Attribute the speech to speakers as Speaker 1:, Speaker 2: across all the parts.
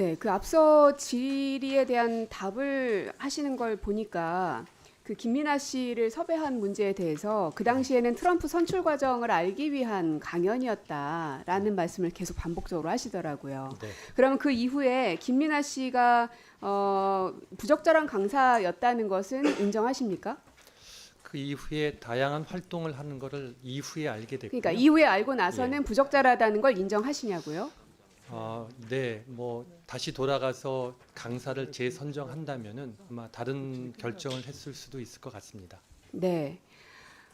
Speaker 1: 네, 그 앞서 질의에 대한 답을 하시는 걸 보니까 그 김민아 씨를 섭외한 문제에 대해서 그 당시에는 트럼프 선출 과정을 알기 위한 강연이었다라는 말씀을 계속 반복적으로 하시더라고요.
Speaker 2: 네.
Speaker 1: 그러면 그 이후에 김민아 씨가 부적절한 강사였다는 것은 인정하십니까?
Speaker 2: 그 이후에 다양한 활동을 하는 것을 이후에 알게 됐고요.
Speaker 1: 그러니까 이후에 알고 나서는 부적절하다는 걸 인정하시냐고요?
Speaker 2: 네, 뭐 다시 돌아가서 강사를 재선정한다면은 아마 다른 결정을 했을 수도 있을 것 같습니다.
Speaker 1: 네.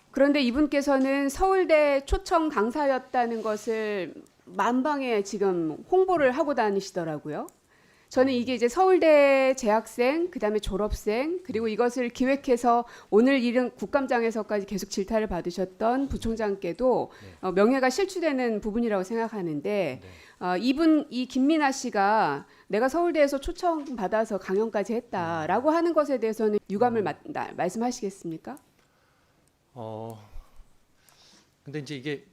Speaker 1: 그런데 이분께서는 서울대 초청 강사였다는 것을 만방에 지금 홍보를 하고 다니시더라고요. 저는 이게 이제 서울대 재학생, 그다음에 졸업생, 그리고 이것을 기획해서 오늘 이른 국감장에서까지 계속 질타를 받으셨던 부총장께도 명예가 실추되는 부분이라고 생각하는데 이 김민아 씨가 내가 서울대에서 초청받아서 강연까지 했다라고 하는 것에 대해서는 유감을 말씀하시겠습니까?
Speaker 2: 근데 이제 이게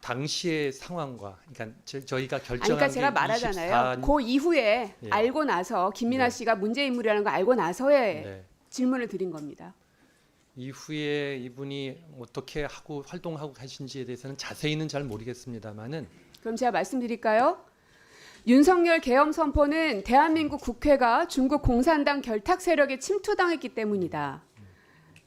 Speaker 2: 당시의 상황과 그러니까 저희가 결정한
Speaker 1: 그러니까 제가
Speaker 2: 게
Speaker 1: 말하잖아요. 그 이후에
Speaker 2: 예.
Speaker 1: 알고 나서 김민아 씨가 문제 인물이라는 걸 알고 나서의
Speaker 2: 네.
Speaker 1: 질문을 드린 겁니다.
Speaker 2: 이후에 이분이 어떻게 하고 활동하고 계신지에 대해서는 자세히는 잘 모르겠습니다만은
Speaker 1: 그럼 제가 말씀드릴까요? 윤석열 계엄 선포는 대한민국 국회가 중국 공산당 결탁 세력에 침투당했기 때문이다.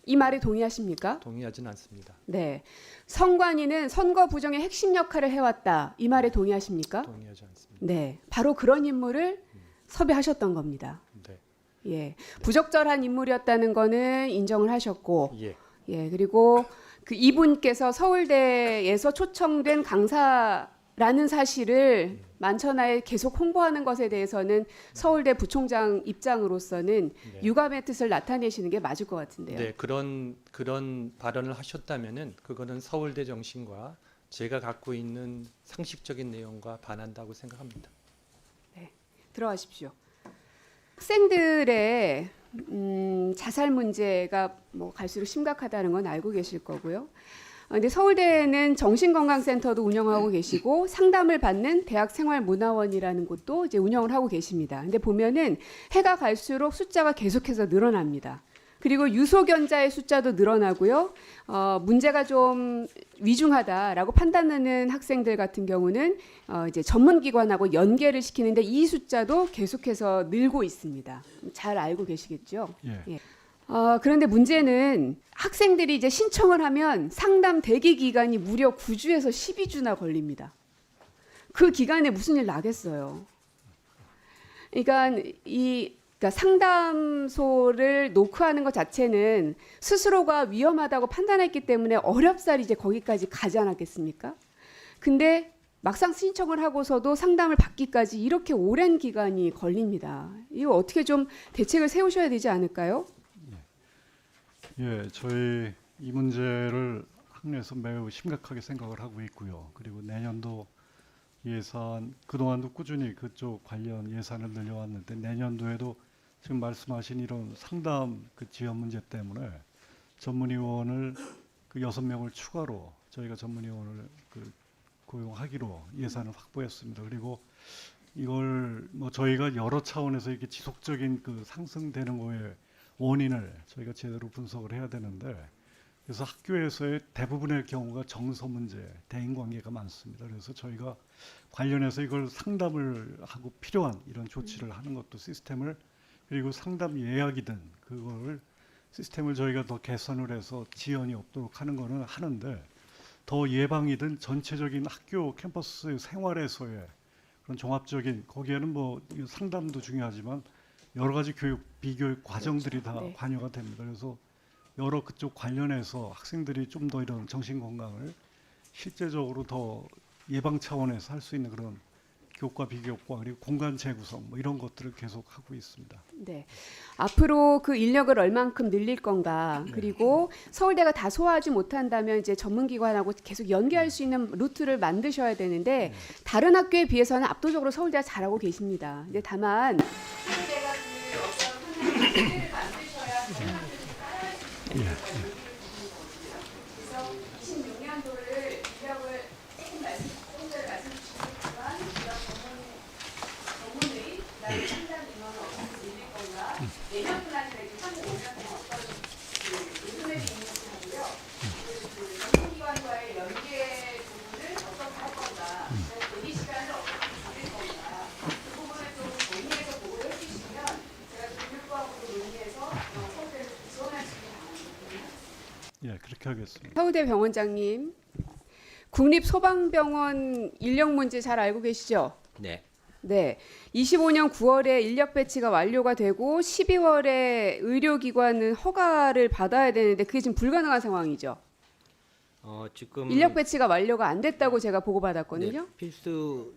Speaker 1: 이 말에 동의하십니까?
Speaker 2: 동의하지는 않습니다.
Speaker 1: 네. 성관이는 선거 부정의 핵심 역할을 해왔다. 이 말에 동의하십니까?
Speaker 2: 동의하지 않습니다.
Speaker 1: 네. 바로 그런 인물을 섭외하셨던 겁니다.
Speaker 2: 네.
Speaker 1: 예. 부적절한 인물이었다는 거는 인정을 하셨고,
Speaker 2: 예.
Speaker 1: 예. 그리고 그 이분께서 서울대에서 초청된 강사라는 사실을 만천하에 계속 홍보하는 것에 대해서는 서울대 부총장 입장으로서는
Speaker 2: 네.
Speaker 1: 유감의 뜻을 나타내시는 게 맞을 것 같은데요.
Speaker 2: 네, 그런 발언을 하셨다면은 그거는 서울대 정신과 제가 갖고 있는 상식적인 내용과 반한다고 생각합니다.
Speaker 1: 들어가십시오. 학생들의 자살 문제가 뭐 갈수록 심각하다는 건 알고 계실 거고요. 근데 서울대는 정신건강센터도 운영하고 계시고 상담을 받는 대학생활문화원이라는 곳도 이제 운영을 하고 계십니다. 근데 보면은 해가 갈수록 숫자가 계속해서 늘어납니다. 그리고 유소견자의 숫자도 늘어나고요. 문제가 좀 위중하다라고 판단하는 학생들 같은 경우는 이제 전문기관하고 연계를 시키는데 이 숫자도 계속해서 늘고 있습니다. 잘 알고 계시겠죠?
Speaker 3: 예.
Speaker 1: 그런데 문제는 학생들이 이제 신청을 하면 상담 대기 기간이 무려 9주에서 12주나 걸립니다. 그 기간에 무슨 일 나겠어요. 그러니까 상담소를 노크하는 것 자체는 스스로가 위험하다고 판단했기 때문에 어렵사리 이제 거기까지 가지 않았겠습니까? 근데 막상 신청을 하고서도 상담을 받기까지 이렇게 오랜 기간이 걸립니다. 이거 어떻게 좀 대책을 세우셔야 되지 않을까요?
Speaker 3: 예, 저희 이 문제를 학내에서 매우 심각하게 생각을 하고 있고요. 그리고 내년도 예산 그동안도 꾸준히 그쪽 관련 예산을 늘려왔는데 내년도에도 지금 말씀하신 이런 상담 그 지원 문제 때문에 전문의원을 그 6명을 추가로 저희가 전문의원을 그 고용하기로 예산을 확보했습니다. 그리고 이걸 뭐 저희가 여러 차원에서 이렇게 지속적인 그 상승되는 거에 원인을 저희가 제대로 분석을 해야 되는데 그래서 학교에서의 대부분의 경우가 정서 문제, 대인관계가 많습니다. 그래서 저희가 관련해서 이걸 상담을 하고 필요한 이런 조치를 하는 것도 시스템을 그리고 상담 예약이든 그걸 시스템을 저희가 더 개선을 해서 지연이 없도록 하는 거는 하는데 더 예방이든 전체적인 학교 캠퍼스 생활에서의 그런 종합적인 거기에는 뭐 상담도 중요하지만 여러 가지 교육, 비교육 과정들이 다
Speaker 1: 네.
Speaker 3: 관여가 됩니다. 그래서 여러 그쪽 관련해서 학생들이 좀 더 이런 정신 건강을 실제적으로 더 예방 차원에서 할 수 있는 그런 교과, 비교과 그리고 공간 재구성 뭐 이런 것들을 계속 하고 있습니다.
Speaker 1: 네. 앞으로 그 인력을 얼만큼 늘릴 건가 그리고 서울대가 다 소화하지 못한다면 이제 전문기관하고 계속 연계할 수 있는 루트를 만드셔야 되는데 다른 학교에 비해서는 압도적으로 서울대가 잘하고 계십니다. 근데 다만 서울대가 그 어떤 루트를 만드셔야
Speaker 3: 예.
Speaker 1: 그래서 26년도를 인력을 조금 전에 말씀 주셨지만 이런 전문의
Speaker 3: 그렇게 하겠습니다.
Speaker 1: 서울대 병원장님, 국립소방병원 인력 문제 잘 알고 계시죠?
Speaker 4: 네.
Speaker 1: 네. 25년 9월에 인력 배치가 완료가 되고 12월에 의료기관은 허가를 받아야 되는데 그게 지금 불가능한 상황이죠.
Speaker 4: 지금
Speaker 1: 인력 배치가 완료가 안 됐다고 제가 보고받았거든요.
Speaker 4: 네, 필수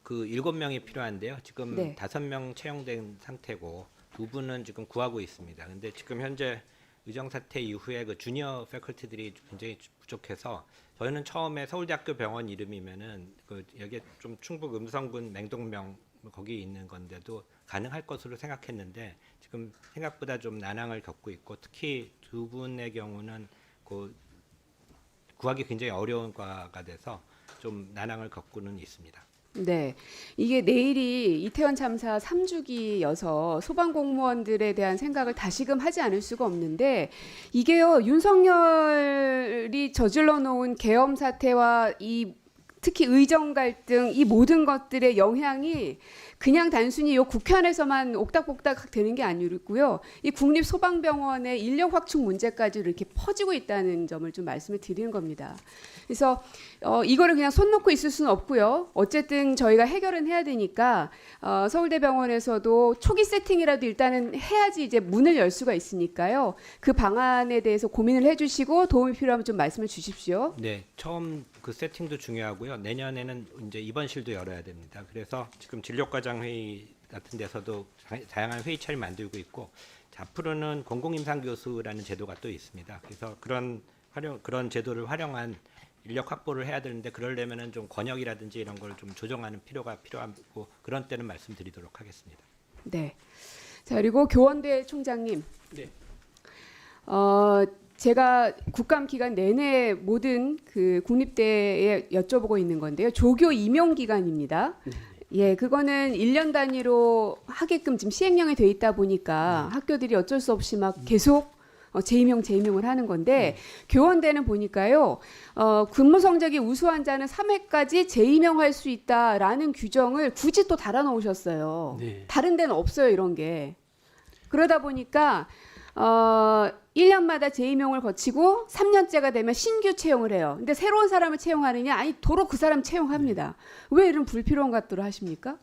Speaker 4: 그 7명이 필요한데요. 지금
Speaker 1: 네.
Speaker 4: 5명 채용된 상태고 2분은 지금 구하고 있습니다. 근데 지금 현재 의정 사태 이후에 그 주니어 패컬티들이 굉장히 부족해서 저희는 처음에 서울대학교 병원 이름이면은 그 여기에 좀 충북 음성군 맹동명 거기 있는 건데도 가능할 것으로 생각했는데 지금 생각보다 좀 난항을 겪고 있고 특히 2분의 경우는 그 구하기 굉장히 어려운 과가 돼서 좀 난항을 겪고는 있습니다.
Speaker 1: 네. 이게 내일이 이태원 참사 3주기여서 소방공무원들에 대한 생각을 다시금 하지 않을 수가 없는데 이게요, 윤석열이 저질러 놓은 계엄 사태와 특히 의정 갈등 이 모든 것들의 영향이 그냥 단순히 요 국회 안에서만 옥닥복닥 되는 게 아니고요. 이 국립소방병원의 인력 확충 문제까지 이렇게 퍼지고 있다는 점을 좀 말씀을 드리는 겁니다. 그래서 이거를 그냥 손 놓고 있을 수는 없고요. 어쨌든 저희가 해결은 해야 되니까 서울대병원에서도 초기 세팅이라도 일단은 해야지 이제 문을 열 수가 있으니까요. 그 방안에 대해서 고민을 해주시고 도움이 필요하면 좀 말씀을 주십시오.
Speaker 4: 네, 처음 그 세팅도 중요하고요. 내년에는 이제 입원실도 열어야 됩니다. 그래서 지금 진료과장 회의 같은 데서도 다양한 회의차를 만들고 있고 앞으로는 공공임상 교수라는 제도가 또 있습니다. 그래서 그런 제도를 활용한 인력 확보를 해야 되는데 그러려면은 좀 권역이라든지 이런 걸 좀 조정하는 필요가 필요하고 그런 때는 말씀드리도록 하겠습니다.
Speaker 1: 네. 자, 그리고 교원대 총장님.
Speaker 2: 네.
Speaker 1: 제가 국감 기간 내내 모든 그 국립대에 여쭤보고 있는 건데요. 조교 임용 기간입니다. 예, 그거는 1년 단위로 하게끔 지금 시행령이 돼 있다 보니까 학교들이 어쩔 수 없이 막 계속 재임용을 하는 건데 교원대는 보니까요. 근무 성적이 우수한 자는 3회까지 재임용할 수 있다라는 규정을 굳이 또 달아 놓으셨어요.
Speaker 5: 네.
Speaker 1: 다른 데는 없어요, 이런 게. 그러다 보니까 1년마다 재임용을 거치고 3년째가 되면 신규 채용을 해요. 근데 새로운 사람을 채용하느냐? 아니, 도로 그 사람 채용합니다. 왜 이런 불필요한 것들을 하십니까?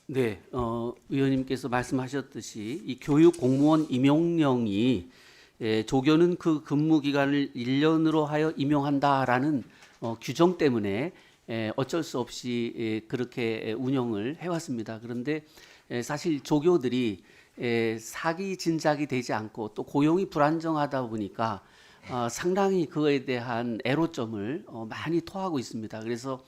Speaker 5: 네, 의원님께서 말씀하셨듯이 이 교육 공무원 임용령이 조교는 그 근무 기간을 1년으로 하여 임용한다라는 규정 때문에 어쩔 수 없이 그렇게 운영을 해왔습니다. 그런데 사실 조교들이 사기 진작이 되지 않고 또 고용이 불안정하다 보니까 상당히 그거에 대한 애로점을 많이 토하고 있습니다. 그래서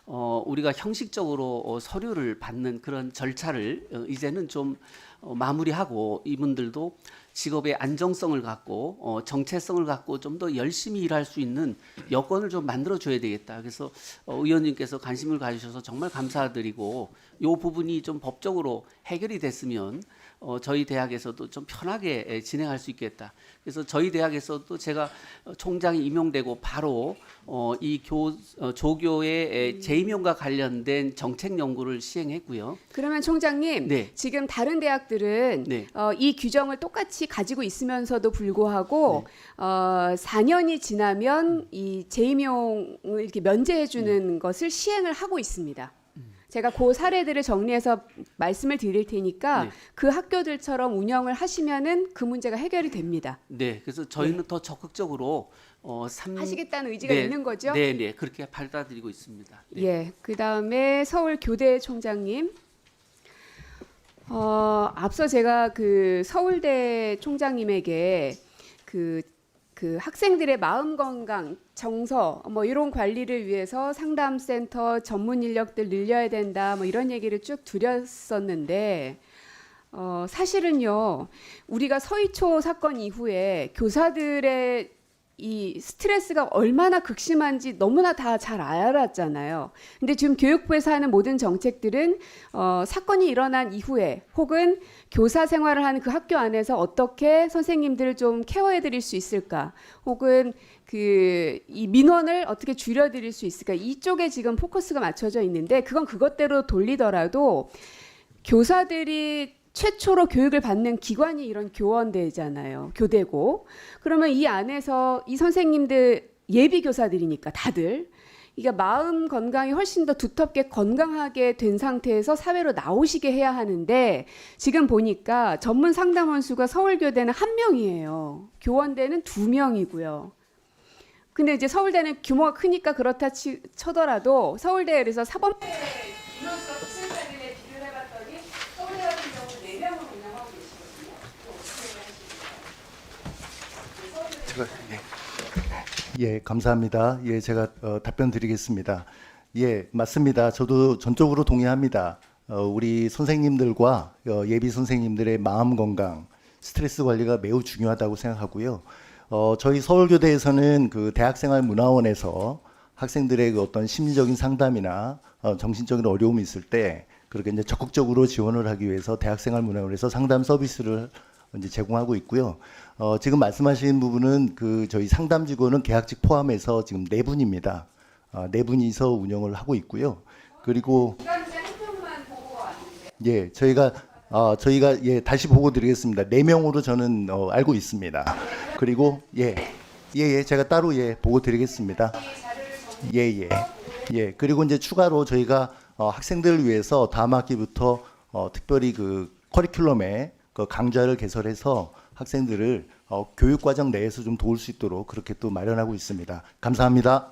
Speaker 5: 우리가 형식적으로 서류를 받는 그런 절차를 이제는 좀 마무리하고 이분들도 직업의 안정성을 갖고 정체성을 갖고 좀 더 열심히 일할 수 있는 여건을 좀 만들어줘야 되겠다. 그래서 의원님께서 관심을 가주셔서 정말 감사드리고 이 부분이 좀 법적으로 해결이 됐으면 저희 대학에서도 좀 편하게 진행할 수 있겠다. 그래서 저희 대학에서도 제가 총장이 임용되고 바로 이 조교의 재임용과 관련된 정책 연구를 시행했고요.
Speaker 1: 그러면 총장님,
Speaker 5: 네.
Speaker 1: 지금 다른 대학들은
Speaker 5: 네.
Speaker 1: 이 규정을 똑같이 가지고 있으면서도 불구하고 4년이 지나면 이 재임용을 이렇게 면제해주는 것을 시행을 하고 있습니다. 제가 그 사례들을 정리해서 말씀을 드릴 테니까
Speaker 5: 네.
Speaker 1: 그 학교들처럼 운영을 하시면은 그 문제가 해결이 됩니다.
Speaker 5: 네, 그래서 저희는 더 적극적으로
Speaker 1: 하시겠다는 의지가
Speaker 5: 네,
Speaker 1: 있는 거죠?
Speaker 5: 네, 네, 그렇게 받아들이고 있습니다. 네.
Speaker 1: 예. 그 다음에 서울 교대 총장님. 앞서 제가 그 서울대 총장님에게 그 학생들의 마음 건강, 정서 뭐 이런 관리를 위해서 상담센터 전문 인력들 늘려야 된다 뭐 이런 얘기를 쭉 드렸었는데 사실은요 우리가 서희초 사건 이후에 교사들의 이 스트레스가 얼마나 극심한지 너무나 다 잘 알았잖아요. 근데 지금 교육부에서 하는 모든 정책들은 사건이 일어난 이후에 혹은 교사 생활을 하는 그 학교 안에서 어떻게 선생님들을 좀 케어해드릴 수 있을까, 혹은 이 민원을 어떻게 줄여드릴 수 있을까, 이쪽에 지금 포커스가 맞춰져 있는데 그건 그것대로 돌리더라도 교사들이 최초로 교육을 받는 기관이 이런 교원대잖아요. 교대고. 그러면 이 안에서 이 선생님들 예비 교사들이니까 다들 이게 마음 건강이 훨씬 더 두텁게 건강하게 된 상태에서 사회로 나오시게 해야 하는데 지금 보니까 전문 상담원 수가 서울교대는 1명이에요. 교원대는 2명이고요. 근데 이제 서울대는 규모가 크니까 그렇다 쳐더라도 서울대 그래서 사범대 인원수가 비슷하길래 비교를 해봤더니 서울대 같은 경우는 4명을 운영하고 계시거든요.
Speaker 6: 제가 예, 감사합니다. 예, 제가 답변 드리겠습니다. 예, 맞습니다. 저도 전적으로 동의합니다. 우리 선생님들과 예비 선생님들의 마음 건강, 스트레스 관리가 매우 중요하다고 생각하고요. 저희 서울교대에서는 그 대학생활문화원에서 학생들의 그 어떤 심리적인 상담이나 정신적인 어려움이 있을 때 그렇게 이제 적극적으로 지원을 하기 위해서 대학생활문화원에서 상담 서비스를 이제 제공하고 있고요. 지금 말씀하신 부분은 그 저희 상담 직원은 계약직 포함해서 지금 4분입니다. 4분이서 운영을 하고 있고요. 그리고
Speaker 1: 기간제 한 명만 보고가 왔는데
Speaker 6: 예, 저희가 예, 다시 보고 드리겠습니다. 4명으로 저는 알고 있습니다. 그리고 제가 따로 보고 드리겠습니다. 예. 그리고 이제 추가로 저희가 학생들을 위해서 다음 학기부터 특별히 그 커리큘럼에 그 강좌를 개설해서 학생들을 교육 과정 내에서 좀 도울 수 있도록 그렇게 또 마련하고 있습니다. 감사합니다.